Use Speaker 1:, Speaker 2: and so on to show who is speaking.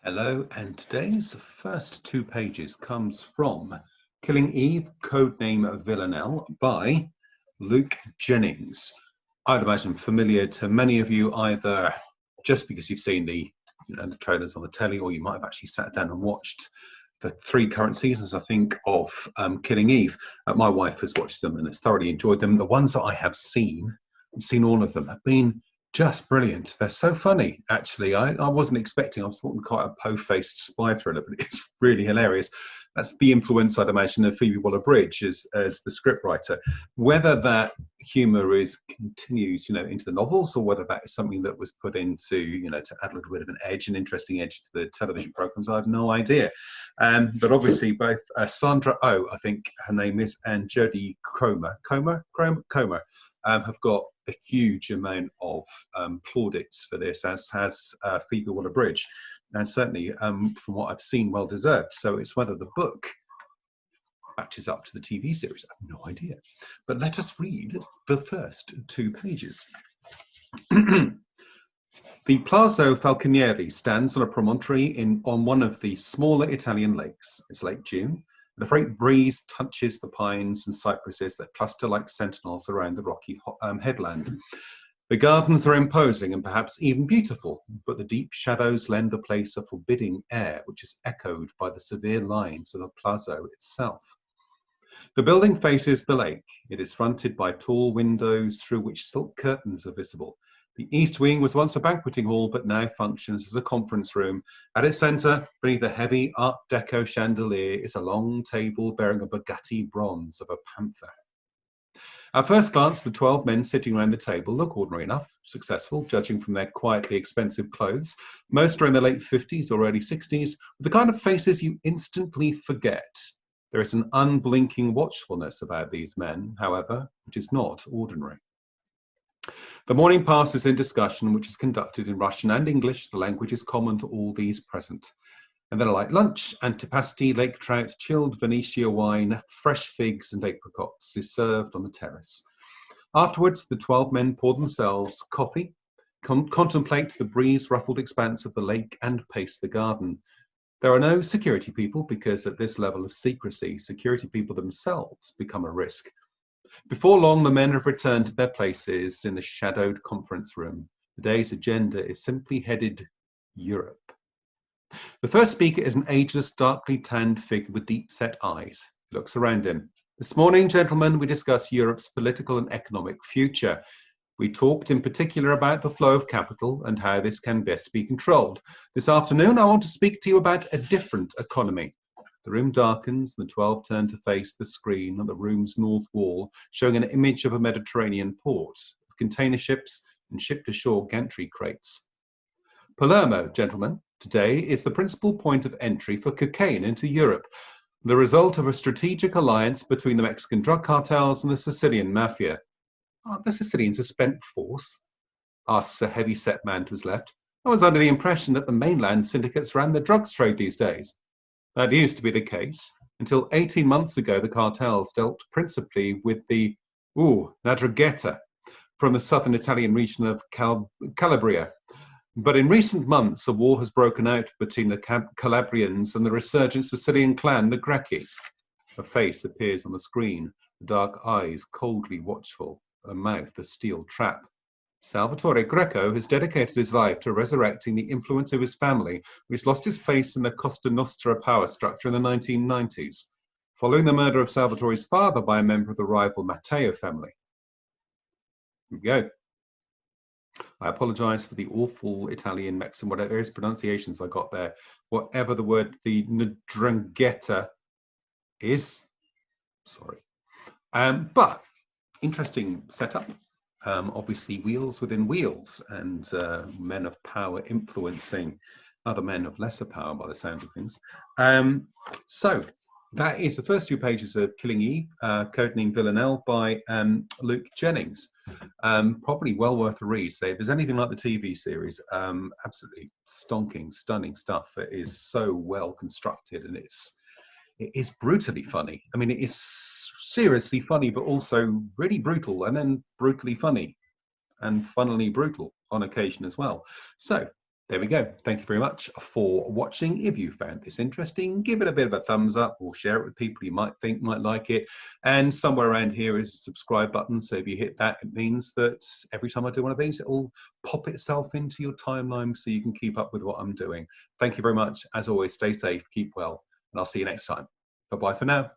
Speaker 1: Hello, and today's first two pages comes from Killing Eve, codename Villanelle by Luke Jennings. I'd imagine familiar to many of you either just because you've seen the trailers on the telly, or you might have actually sat down and watched the three current seasons, I think, of Killing Eve. My wife has watched them and has thoroughly enjoyed them. The ones that I have seen, I've seen all of them, have been just brilliant. They're so funny, actually. I wasn't expecting, I was thought quite a po-faced spy thriller, but it's really hilarious. That's the influence, I'd imagine, of Phoebe Waller-Bridge as the scriptwriter. Whether that humour continues, into the novels, or whether that is something that was put into, to add a little bit of an edge, an interesting edge to the television programmes, I have no idea. But obviously, both Sandra Oh, I think her name is, and Jodie Comer, have got a huge amount of plaudits for this, as has Phoebe Waller-Bridge, and certainly from what I've seen, well deserved. So it's whether the book matches up to the TV series, I have no idea. But let us read the first two pages. The Plaza Falconeri stands on a promontory on one of the smaller Italian lakes. It's late June. The faint breeze touches the pines and cypresses that cluster like sentinels around the rocky headland. The gardens are imposing and perhaps even beautiful, but the deep shadows lend the place a forbidding air, which is echoed by the severe lines of the Plaza itself. The building faces the lake. It is fronted by tall windows through which silk curtains are visible. The east wing was once a banqueting hall, but now functions as a conference room. At its centre, beneath a heavy Art Deco chandelier, is a long table bearing a Bugatti bronze of a panther. At first glance, the 12 men sitting around the table look ordinary enough, successful, judging from their quietly expensive clothes. Most are in their late 50s or early 60s, with the kind of faces you instantly forget. There is an unblinking watchfulness about these men, however, which is not ordinary. The morning passes in discussion, which is conducted in Russian and English, the languages common to all these present. And then a light lunch, antipasti, lake trout, chilled Venetia wine, fresh figs and apricots is served on the terrace. Afterwards, the 12 men pour themselves coffee, contemplate the breeze-ruffled expanse of the lake, and pace the garden. There are no security people, because at this level of secrecy, security people themselves become a risk. Before long, the men have returned to their places in the shadowed conference room. The day's agenda is simply headed Europe. The first speaker is an ageless, darkly tanned figure with deep-set eyes. He looks around him. This morning, gentlemen, we discussed Europe's political and economic future. We talked in particular about the flow of capital and how this can best be controlled. This afternoon, I want to speak to you about a different economy. The room darkens, and the 12 turn to face the screen on the room's north wall, showing an image of a Mediterranean port, of container ships and ship-to-shore gantry crates. Palermo, gentlemen, today is the principal point of entry for cocaine into Europe, the result of a strategic alliance between the Mexican drug cartels and the Sicilian mafia. Are the Sicilians a spent force? Asks a heavy-set man to his left. I was under the impression that the mainland syndicates ran the drugs trade these days. That used to be the case. Until 18 months ago, the cartels dealt principally with the Nadrugheta from the southern Italian region of Calabria. But in recent months, a war has broken out between the Calabrians and the resurgent Sicilian clan, the Gracchi. A face appears on the screen, the dark eyes coldly watchful, a mouth a steel trap. Salvatore Greco has dedicated his life to resurrecting the influence of his family, which lost its place in the Costa Nostra power structure in the 1990s, following the murder of Salvatore's father by a member of the rival Matteo family. Here we go. I apologize for the awful Italian, Mexican, whatever it is, pronunciations I got there. Whatever the word, the Ndrangheta is. Sorry. But interesting setup. Obviously, wheels within wheels, and men of power influencing other men of lesser power by the sounds of things. So that is the first two pages of Killing Eve, codename Villanelle by Luke Jennings. Probably well worth a read. So if there's anything like the TV series, absolutely stonking, stunning stuff. It is so well constructed, and it is brutally funny. I mean, it is seriously funny, but also really brutal, and then brutally funny, and funnily brutal on occasion as well. So There we go. Thank you very much for watching. If you found this interesting, give it a bit of a thumbs up or share it with people you might think might like it. And somewhere around here is a subscribe button. So if you hit that, it means that every time I do one of these, it will pop itself into your timeline so you can keep up with what I'm doing. Thank you very much. As always, stay safe, keep well, and I'll see you next time. Bye-bye for now.